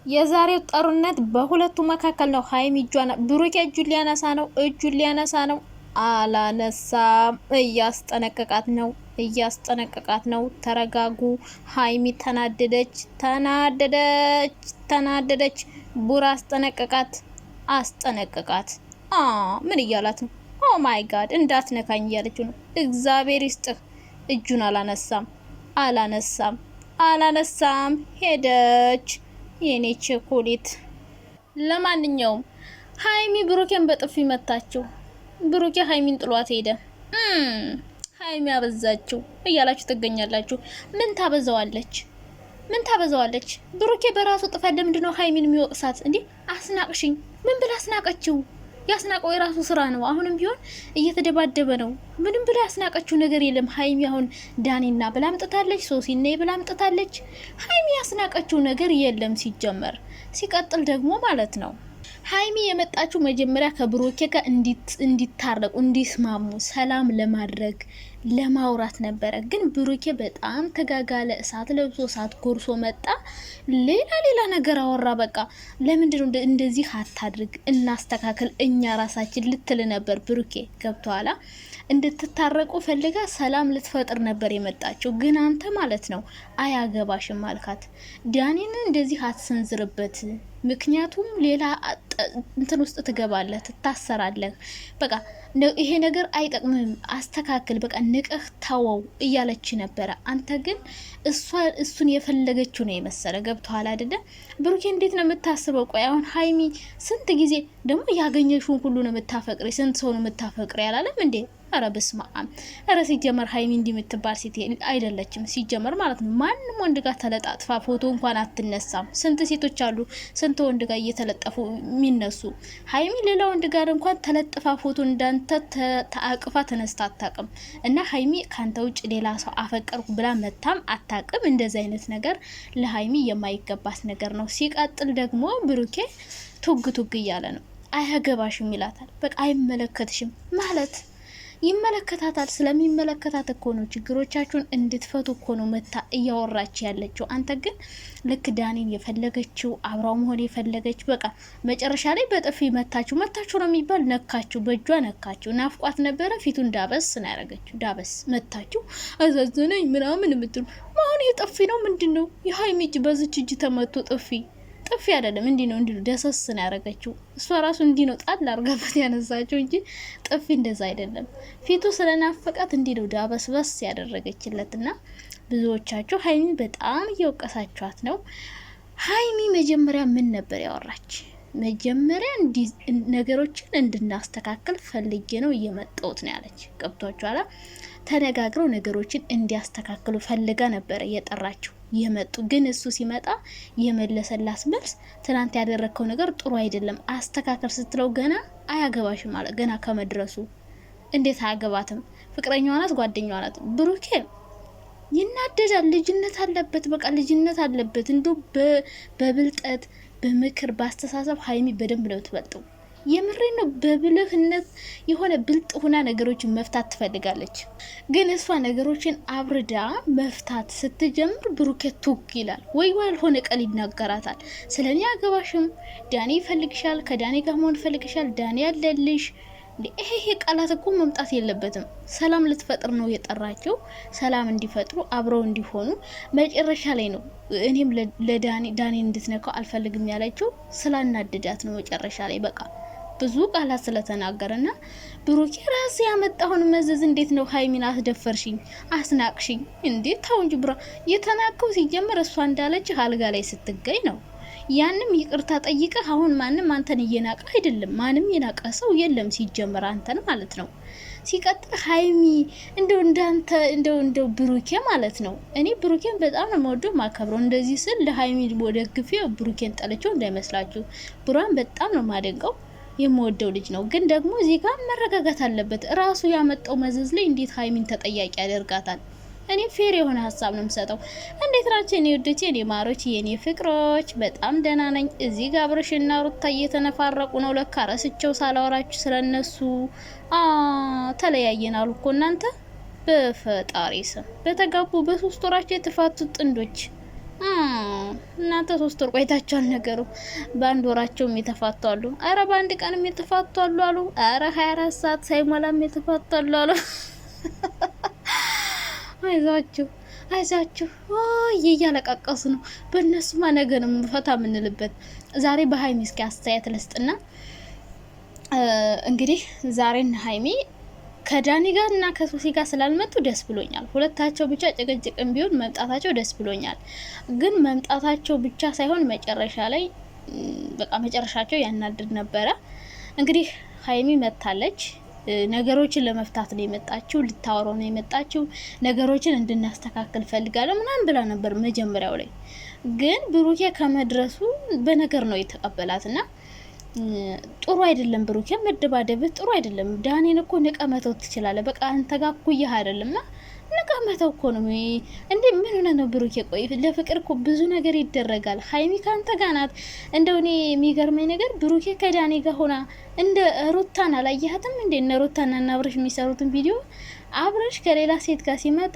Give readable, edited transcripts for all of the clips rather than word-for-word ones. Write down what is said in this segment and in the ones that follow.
የዛሬው ጦርነት በሁለቱ መካከል ነው። ሀይሚ ብሩኬ እጁን ሊያነሳ ነው። አላነሳም። እያስጠነቀቃት ነው። ተረጋጉ። ሀይሚ ተናደደች። ቡራ አስጠነቀቃት። ምን እያላት ነው? ኦ ማይ ጋድ እንዳትነካኝ እያለችው ነው። እግዚአብሔር ይስጥህ። እጁን አላነሳም። ሄደች የኔ ቸኮሌት። ለማንኛውም ሀይሚ ብሩኬን በጥፊ መታችው። ብሩኬ ሀይሚን ጥሏት ሄደ። ሀይሚ አበዛችው እያላችሁ ትገኛላችሁ። ምን ታበዛዋለች? ብሩኬ በራሱ ጥፋት ለምንድነው ሀይሚን የሚወቅሳት እንዴ? አስናቅሽኝ። ምን ብላ አስናቀችው? ያስናቀው የራሱ ስራ ነው። አሁንም ቢሆን እየተደባደበ ነው። ምንም ብላ ያስናቀችው ነገር የለም። ሀይሚ አሁን ዳኒና ብላ አምጥታለች፣ ሶሲና ብላ አምጥታለች። ሀይሚ ያስናቀችው ነገር የለም ሲጀመር። ሲቀጥል ደግሞ ማለት ነው ሀይሚ የመጣችው መጀመሪያ ከብሩኬ ጋር እንዲታረቁ፣ እንዲስማሙ፣ ሰላም ለማድረግ ለማውራት ነበረ። ግን ብሩኬ በጣም ተጋጋለ። እሳት ለብሶ እሳት ጎርሶ መጣ። ሌላ ነገር አወራ። በቃ ለምንድነው እንደዚህ አታድርግ፣ እናስተካክል እኛ ራሳችን ልትል ነበር። ብሩኬ ገብቶሃል? እንድትታረቁ ፈልጋ ሰላም ልትፈጥር ነበር የመጣችው። ግን አንተ ማለት ነው አያገባሽም አልካት። ዳኒን እንደዚህ አትሰንዝርበት፣ ምክንያቱም ሌላ እንትን ውስጥ ትገባለህ፣ ትታሰራለህ። በቃ ይሄ ነገር አይጠቅምም፣ አስተካክል፣ በቃ ንቀህ ተወው እያለች ነበረ። አንተ ግን እሱን የፈለገችው ነው የመሰለ። ገብቶሃል አይደለ? ብሩኬ እንዴት ነው የምታስበው? ቆይ አሁን ሀይሚ ስንት ጊዜ ደግሞ ያገኘሽውን ሁሉ ነው የምታፈቅሪ፣ ስንት ሰው ነው የምታፈቅሪ ያላለም እንዴ? አረ በስመ አብ! አረ ሲጀመር ሀይሚ እንዲህ የምትባል ሴት አይደለችም ሲጀመር ማለት ነው። ማንም ወንድ ጋር ተለጣጥፋ ፎቶ እንኳን አትነሳም። ስንት ሴቶች አሉ ስንት ወንድ ጋር እየተለጠፉ የሚነሱ። ሀይሚ ሌላ ወንድ ጋር እንኳን ተለጥፋ ፎቶ እንዳንተ ተአቅፋ ተነስታ አታቅም። እና ሀይሚ ካንተ ውጭ ሌላ ሰው አፈቀርኩ ብላ መታም አታቅም። እንደዚህ አይነት ነገር ለሀይሚ የማይገባት ነገር ነው። ሲቀጥል ደግሞ ብሩኬ ቱግ እያለ ነው። አያገባሽም ይላታል። በቃ አይመለከትሽም ማለት ይመለከታታል። ስለሚመለከታት እኮ ነው ችግሮቻችሁን እንድትፈቱ እኮ ነው መታ እያወራች ያለችው። አንተ ግን ልክ ዳኒን የፈለገችው አብራው መሆን የፈለገች በቃ መጨረሻ ላይ በጥፊ መታችሁ ነው የሚባል ነካችሁ፣ በእጇ ነካችሁ። ናፍቋት ነበረ። ፊቱን ዳበስ ነው ያደረገችው። ዳበስ መታችሁ፣ አዛዘነኝ ምናምን የምትሉ አሁን የጥፊ ነው ምንድን ነው? የሀይሚ እጅ በዝች እጅ ተመቶ ጥፊ አይደለም። እንዲህ ነው ደሰስ ነው ያደረገችው። እሷ ራሱ እንዲህ ነው ጣል አርጋበት ያነሳችው እንጂ ጥፊ እንደዛ አይደለም። ፊቱ ስለናፈቃት እንዲህ ነው ዳበስበስ ያደረገችለትና ብዙዎቻችሁ ሀይሚ በጣም እየወቀሳችኋት ነው። ሀይሚ መጀመሪያ ምን ነበር ያወራች? መጀመሪያ ነገሮችን እንድናስተካከል ፈልጌ ነው እየመጣሁት ነው ያለች። ገብቷችኋል? ተነጋግረው ነገሮችን እንዲያስተካክሉ ፈልጋ ነበረ የጠራችው የመጡ ግን እሱ ሲመጣ የመለሰላት መልስ ትናንት ያደረከው ነገር ጥሩ አይደለም አስተካከል ስትለው ገና አያገባሽም ማለት ገና ከመድረሱ እንዴት አያገባትም? ፍቅረኛዋ ናት፣ ጓደኛዋ ናት። ብሩኬ ይናደዳል። ልጅነት አለበት፣ በቃ ልጅነት አለበት። እንደው በብልጠት በምክር ባስተሳሰብ ሀይሚ በደንብ ነው ትበልጠው። የምሬ ነው። በብልህነት የሆነ ብልጥ ሆና ነገሮችን መፍታት ትፈልጋለች። ግን እሷ ነገሮችን አብርዳ መፍታት ስትጀምር ብሩኬ ቱክ ይላል ወይ ያልሆነ ቃል ይናገራታል። ስለኔ አገባሽም፣ ዳኒ ይፈልግሻል፣ ከዳኒ ጋር መሆን ይፈልግሻል፣ ዳኒ ያለልሽ። ይሄ ቃላት እኮ መምጣት የለበትም። ሰላም ልትፈጥር ነው የጠራቸው። ሰላም እንዲፈጥሩ አብረው እንዲሆኑ መጨረሻ ላይ ነው እኔም ለዳኒ እንድትነካው አልፈልግም ያለችው። ስላናደዳት ነው መጨረሻ ላይ በቃ ብዙ ቃላት ስለተናገረና ብሩኬ ራስ ያመጣውን መዘዝ እንዴት ነው ሀይሚን አስደፈርሽኝ፣ አስናቅሽኝ እንዴት ታው እንጂ ብራ የተናቀው ሲጀመር እሷ እንዳለች አልጋ ላይ ስትገኝ ነው። ያንም ይቅርታ ጠይቀህ አሁን ማንም አንተን እየናቀ አይደለም። ማንም የናቀ ሰው የለም ሲጀመር አንተን ማለት ነው። ሲቀጥል ሀይሚ እንደው ብሩኬ ማለት ነው። እኔ ብሩኬን በጣም ነው የምወደው ማከብረው። እንደዚህ ስል ለሀይሚ ወደግፌ ብሩኬን ጠልቼው እንዳይመስላችሁ። ብሩን በጣም ነው ማደንቀው፣ የምወደው ልጅ ነው። ግን ደግሞ እዚህ ጋር መረጋጋት አለበት። ራሱ ያመጣው መዘዝ ላይ እንዴት ሀይሚን ተጠያቂ ያደርጋታል? እኔ ፌር የሆነ ሀሳብ ነው የምሰጠው። እንዴት ናቸው የኔ ወዶች፣ የኔ ማሮች፣ የኔ ፍቅሮች? በጣም ደህና ነኝ። እዚህ ጋር አብርሽና ሩታ እየተነፋረቁ ነው። ለካ ረስቸው ሳላወራችሁ ስለነሱ። ተለያየን አሉ እኮ እናንተ። በፈጣሪ ስም በተጋቡ በ3 ወራቸው የተፋቱት ጥንዶች እናንተ 3 ወር ቆይታችኋል። ነገሩ በአንድ ወራቸውም የተፋቱ አሉ። አረ በአንድ ቀንም የተፋቱ አሉ። አረ 24 ሰዓት ሳይሞላም የተፋቱ አሉ። አይዛችሁ እያለቃቀሱ ነው። በእነሱማ ነገ ነው ፈታ የምንልበት። ዛሬ በሀይሚ እስኪ አስተያየት ልስጥና እንግዲህ ዛሬና ሀይሚ ከዳኒ ጋር እና ከሶሲ ጋር ስላልመጡ ደስ ብሎኛል። ሁለታቸው ብቻ ጭቅጭቅም ቢሆን መምጣታቸው ደስ ብሎኛል። ግን መምጣታቸው ብቻ ሳይሆን መጨረሻ ላይ በቃ መጨረሻቸው ያናድድ ነበረ። እንግዲህ ሀይሚ መታለች። ነገሮችን ለመፍታት ነው የመጣችው፣ ልታወራው ነው የመጣችው። ነገሮችን እንድናስተካክል ፈልጋለሁ ምናምን ብላ ነበር መጀመሪያው ላይ። ግን ብሩኬ ከመድረሱ በነገር ነው የተቀበላትና ጥሩ አይደለም። ብሩኬ መደባደብ ጥሩ አይደለም። ዳኒን እኮ ንቀመተው ትችላለህ። በቃ አንተ ጋር ኩያህ አይደለምና ንቀመተው እኮ ነው እንዴ። ምን ሆነ ነው ብሩኬ? ቆይ ለፍቅር እኮ ብዙ ነገር ይደረጋል። ሀይሚ ካንተ ጋር ናት። እንደው እኔ የሚገርመኝ ነገር ብሩኬ ከዳኒ ጋር ሆና እንደ ሩታን አላየሃትም እንዴ? እነ ሩታና እና አብረሽ የሚሰሩትን ቪዲዮ አብረሽ ከሌላ ሴት ጋር ሲመጣ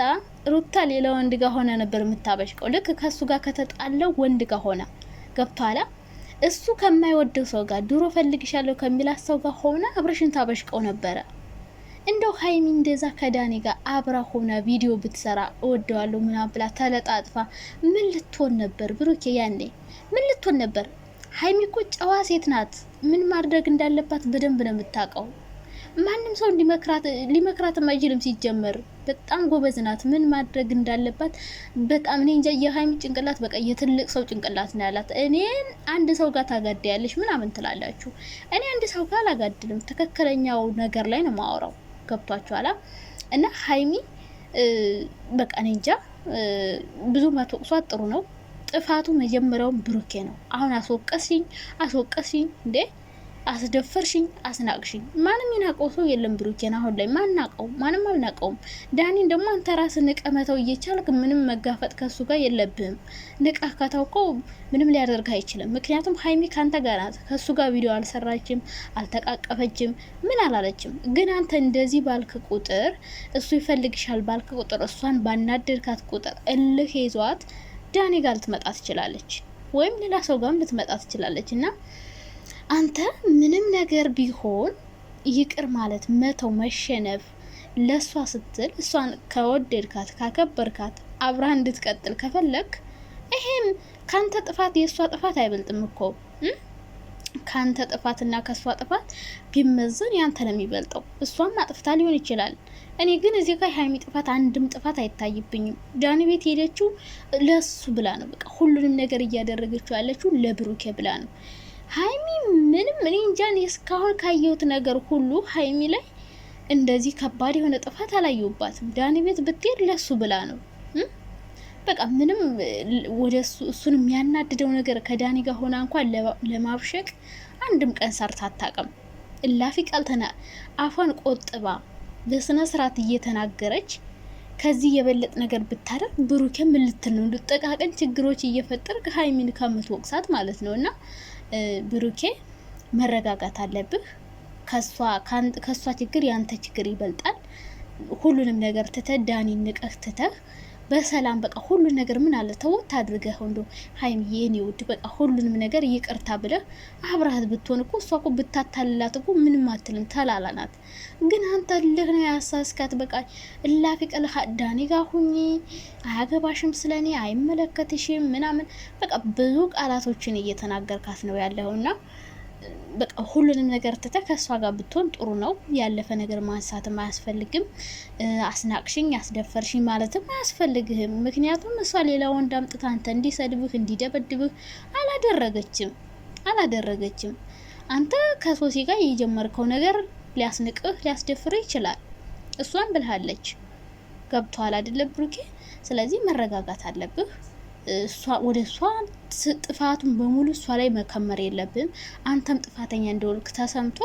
ሩታ ሌላ ወንድ ጋር ሆነ ነበር የምታበሽቀው። ልክ ከሱ ጋር ከተጣለው ወንድ ጋር ሆነ ገብቷላ። እሱ ከማይወደው ሰው ጋር ድሮ ፈልግሻለሁ ከሚላት ሰው ጋር ሆነ አብረሽን ታበሽቀው ነበረ። እንደው ሀይሚ እንደዛ ከዳኒ ጋር አብራ ሆና ቪዲዮ ብትሰራ እወደዋለሁ ምናምን ብላ ተለጣጥፋ ምን ልትሆን ነበር? ብሩኬ ያኔ ምን ልትሆን ነበር? ሀይሚ እኮ ጨዋ ሴት ናት። ምን ማድረግ እንዳለባት በደንብ ነው የምታውቀው። ማንም ሰው ሊመክራትም አይችልም። ሲጀመር በጣም ጎበዝ ናት። ምን ማድረግ እንዳለባት በጣም እኔ እንጃ። የሀይሚ ጭንቅላት በቃ የትልቅ ሰው ጭንቅላት ነው ያላት። እኔን አንድ ሰው ጋር ታጋድያለሽ ምናምን ትላላችሁ። እኔ አንድ ሰው ጋር አላጋድልም። ትክክለኛው ነገር ላይ ነው ማወራው። ገብቷችኋላ? እና ሀይሚ በቃ እኔ እንጃ። ብዙ መተቅሷት ጥሩ ነው። ጥፋቱ መጀመሪያውን ብሩኬ ነው። አሁን አስወቀስኝ እንዴ አስደፈርሽኝ፣ አስናቅሽኝ። ማንም ይናቀው ሰው የለም ብሩኬን አሁን ላይ ማናቀው፣ ማንም አልናቀውም። ዳኒን ደግሞ አንተ ራስህ ንቀመተው እየቻልክ ምንም መጋፈጥ ከሱ ጋር የለብህም። ንቃ ከታውቀው ምንም ሊያደርግ አይችልም። ምክንያቱም ሀይሚ ካንተ ጋር ናት። ከሱ ጋር ቪዲዮ አልሰራችም፣ አልተቃቀፈችም፣ ምን አላለችም። ግን አንተ እንደዚህ ባልክ ቁጥር እሱ ይፈልግሻል ባልክ ቁጥር እሷን ባናደድካት ቁጥር እልህ ይዟት ዳኒ ጋር ልትመጣ ትችላለች፣ ወይም ሌላ ሰው ጋርም ልትመጣ ትችላለች እና አንተ ምንም ነገር ቢሆን ይቅር ማለት መተው መሸነፍ ለሷ ስትል እሷን ከወደድካት ካከበርካት አብራ እንድትቀጥል ከፈለክ ይሄም ካንተ ጥፋት የሷ ጥፋት አይበልጥም እኮ። ካንተ ጥፋትና ከሷ ጥፋት ቢመዘን ያንተ ነው የሚበልጠው። እሷም አጥፍታ ሊሆን ይችላል። እኔ ግን እዚህ ጋር ሃይሚ ጥፋት አንድም ጥፋት አይታይብኝም። ዳኒ ቤት ሄደችው ለሱ ብላ ነው። በቃ ሁሉንም ነገር እያደረገችው ያለችው ለብሩኬ ብላ ነው። ሀይሚ ምንም እኔ እንጃ እስካሁን ካየሁት ነገር ሁሉ ሀይሚ ላይ እንደዚህ ከባድ የሆነ ጥፋት አላየሁባትም። ዳኒ ቤት ብትሄድ ለሱ ብላ ነው። በቃ ምንም ወደ እሱን የሚያናድደው ነገር ከዳኒ ጋር ሆና እንኳን ለማብሸቅ አንድም ቀን ሰርታ አታውቅም። እላፊ ቃል አፏን ቆጥባ በስነ ስርዓት እየተናገረች ከዚህ የበለጥ ነገር ብታደርግ ብሩኬ ምን ልትል ነው? ጥቃቅን ችግሮች እየፈጠርክ ሀይሚን ከምትወቅሳት ማለት ነው። እና ብሩኬ መረጋጋት አለብህ። ከሷ ችግር ያንተ ችግር ይበልጣል። ሁሉንም ነገር ትተህ ዳኒን ንቀህ ትተህ በሰላም በቃ ሁሉ ነገር ምን አለ ተወት አድርገህ እንዶ ሀይሚዬ የኔ ውድ በቃ ሁሉንም ነገር ይቅርታ ብለህ አብረሃት ብትሆን እኮ እሷ እኮ ብታታልላት እኮ ምንም አትልም፣ ተላላናት። ግን አንተ ልህ ነው ያሳስካት። በቃ እላፊ ቀልህ ዳኒ ጋር ሁኚ፣ አያገባሽም፣ ስለኔ አይመለከትሽም ምናምን በቃ ብዙ ቃላቶችን እየተናገርካት ነው ያለውና በቃ ሁሉንም ነገር ትተህ ከሷ ጋር ብትሆን ጥሩ ነው። ያለፈ ነገር ማንሳትም አያስፈልግም። አስናቅሽኝ፣ አስደፈርሽኝ ማለትም አያስፈልግህም። ምክንያቱም እሷ ሌላ ወንድ አምጥታ አንተ እንዲሰድብህ እንዲደበድብህ አላደረገችም። አንተ ከሶሲ ጋር የጀመርከው ነገር ሊያስንቅህ ሊያስደፍርህ ይችላል። እሷን ብልሃለች። ገብቶሃል አይደለ ብሩኬ? ስለዚህ መረጋጋት አለብህ። ወደ እሷ ጥፋቱን በሙሉ እሷ ላይ መከመር የለብም። አንተም ጥፋተኛ እንደሆንክ ተሰምቶ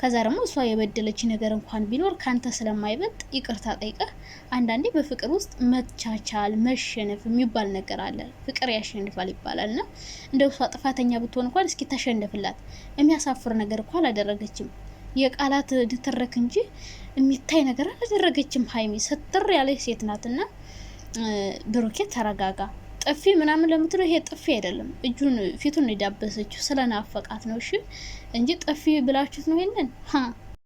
ከዛ ደግሞ እሷ የበደለች ነገር እንኳን ቢኖር ካንተ ስለማይበልጥ ይቅርታ ጠይቀህ። አንዳንዴ በፍቅር ውስጥ መቻቻል መሸነፍ የሚባል ነገር አለ። ፍቅር ያሸንፋል ይባላል እና እንደው እሷ ጥፋተኛ ብትሆን እንኳን እስኪ ተሸነፍላት። የሚያሳፍር ነገር እንኳን አላደረገችም። የቃላት ድትረክ እንጂ የሚታይ ነገር አላደረገችም። ሀይሚ ስትር ያለች ሴት ናትና ብሩኬ ተረጋጋ። ጥፊ ምናምን ለምትለው ይሄ ጥፊ አይደለም። ፊቱን የዳበሰችው ስለናፈቃት ነው። እሺ እንጂ ጥፊ ብላችሁት ነው ይሄንን